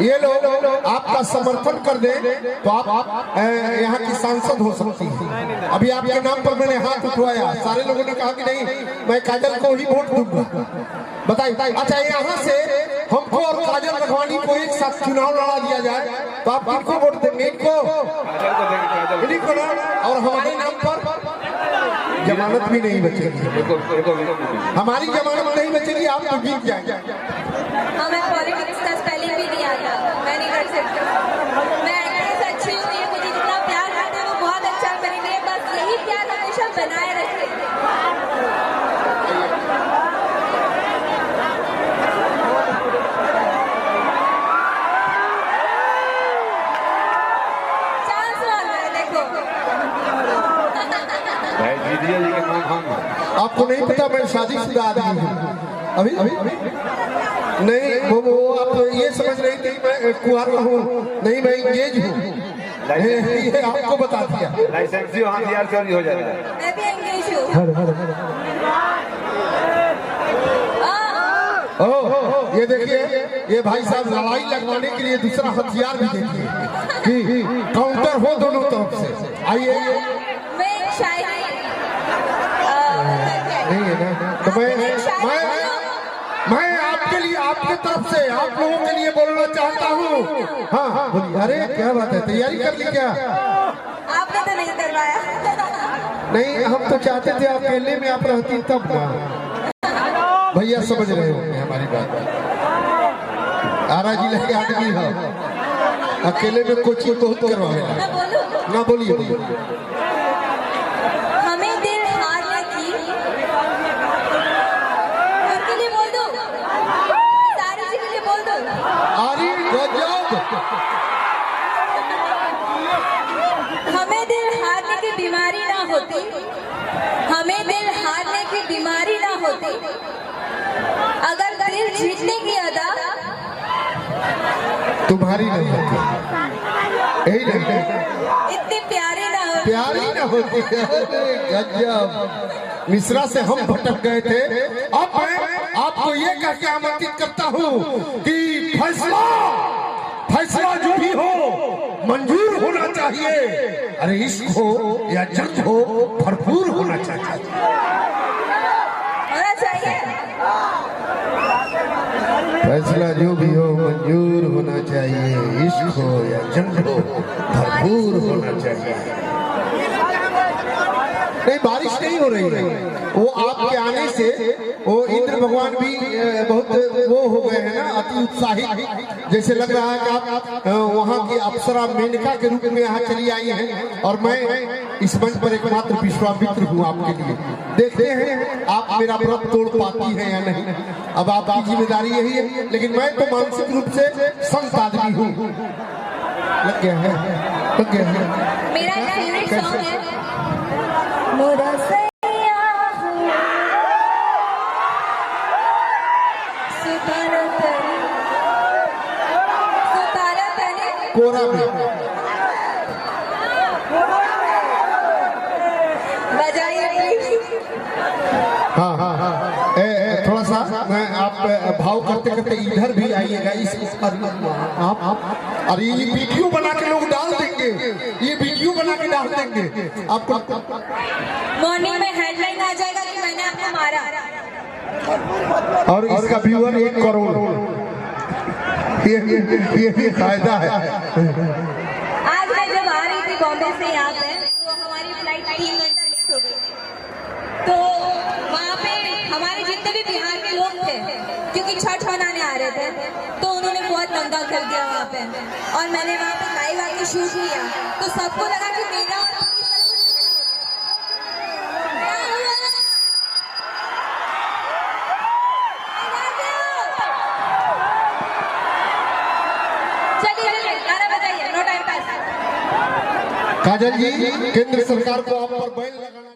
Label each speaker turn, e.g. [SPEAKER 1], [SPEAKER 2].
[SPEAKER 1] ये लोग आपका समर्थन कर दे तो आप यहाँ की सांसद हो सकती है। अभी आपके नाम पर मैंने हाथ उठवाया, सारे लोगों ने कहा कि नहीं मैं काजल को ही वोट दूंगा। बताइए, अच्छा यहाँ से हमको और काजल रखवानी को एक साथ चुनाव लड़ा दिया जाए तो आप किनको वोट देंगे? इनको ना, और हमारे नाम पर जमानत भी नहीं बचेगी, हमारी जमानत नहीं बचेगी, आप तो जीत जाएंगे।
[SPEAKER 2] हमें पॉलिटिक्स का स्पेलिंग भी दिया था, मैं नहीं कर सकती। मैं एक्ट्रेस अच्छी हूँ, ये मुझे जितना प्यार करते हैं वो बहुत अच्छा करेंगे, बस यही प्यार हमेशा बनाए रखें। चांस वाला है, देखो
[SPEAKER 1] आपको नहीं पता मैं शादीशुदा आदमी हूँ। अभी नहीं वो आप ये समझ रहे थे मैं कुंवारा हूँ, नहीं मैं इंगेज हूँ, ये आपको बता दिया।
[SPEAKER 3] लाइसेंस हो जाएगा।
[SPEAKER 2] मैं भी एंगेज हूँ।
[SPEAKER 1] ओह ये देखिए, ये भाई साहब लड़ाई लगवाने के लिए दूसरा हथियार भी देखिए कि काउंटर हो दोनों तरफ से। आइए
[SPEAKER 2] मैं शायरी
[SPEAKER 1] नहीं है ना, तो मैं आपके लिए आपके तरफ से आप लोगों के लिए बोलना चाहता हूँ। हाँ हाँ बोलिए। अरे क्या बात है, तैयारी कर ली क्या?
[SPEAKER 2] आपने तो नहीं करवाया।
[SPEAKER 1] नहीं हम तो चाहते थे अकेले में आप रहती तब ना। भैया समझ रहे होंगे हमारी बात। आरा जिला के आदमी हो, अकेले में कोचिंग बहुत करवाएगा ना। बोलिए
[SPEAKER 2] हमें दिल हारने की, उनके लिए बोल दो, सारी जी के लिए बोल दो।
[SPEAKER 1] अरे गजब।
[SPEAKER 2] हमें दिल हारने की बीमारी ना होती, हमें दिल हारने की बीमारी ना होती, अगर दिल जीतने की अदा
[SPEAKER 1] तुम्हारी नहीं होती, यही नहीं
[SPEAKER 2] इतनी प्यारी ना होती,
[SPEAKER 1] प्यारी ना होती। गजब। मिश्रा से हम भटक गए थे, अब मैं आपको ये कह के आमंत्रित करता हूँ कि फैसला जो भी हो मंजूर होना चाहिए। अरे इश्क हो या जंग हो भरपूर होना चाहिए। फैसला जो भी हो मंजूर होना चाहिए, इश्क हो या जंग हो भरपूर होना चाहिए। नहीं बारिश नहीं हो रही है, वो आपके आने से वो इंद्र भगवान भी बहुत वो हो गए हैं ना, अति उत्साहित, जैसे लग रहा है कि आप वहाँ की अप्सरा मेनका के रूप में यहाँ चली आई हैं और मैं इस मंच पर एकमात्र विश्वामित्र हूँ आपके लिए। देखते हैं आप मेरा व्रत तोड़ पाती हैं या नहीं, अब आपकी जिम्मेदारी यही है। लेकिन मैं तो मानसिक रूप से संत आदमी हूँ। लग गया है, लग गया है।
[SPEAKER 2] मेरा फेवरेट सॉन्ग है मोरा सैया सुतारा तने
[SPEAKER 1] कोरा में
[SPEAKER 2] बजाइए प्लीज।
[SPEAKER 1] हाँ हाँ हाँ थोड़ा सा मैं आप भाव करते करते इधर भी आइएगा। इस आप अरे ये वीडियो बना के लोग डाल देंगे, ये वीडियो बना के डाल देंगे आपको।
[SPEAKER 2] मॉर्निंग में हेडलाइन आ जाएगा कि मैंने आपको मारा,
[SPEAKER 1] और इसका व्यूअर 1 करोड़। ये फायदा है।
[SPEAKER 2] आज मैं जब आ रही थी बॉम्बे से यहाँ पे, तो हमारी फ्लाइट 3 घंटा लेट हो गई। तो वहाँ पे हमारे जितने भी बिहार के लोग थे, क्योंकि छठ मनाने आ रहे थे, तो उन्होंने बहुत दंगा कर दिया वहाँ पे, और मैंने वहाँ पे लाइव आके शूट किया, तो सबको लगा कि मेरा काजल जी, केंद्र सरकार को आप पर बैन लगाना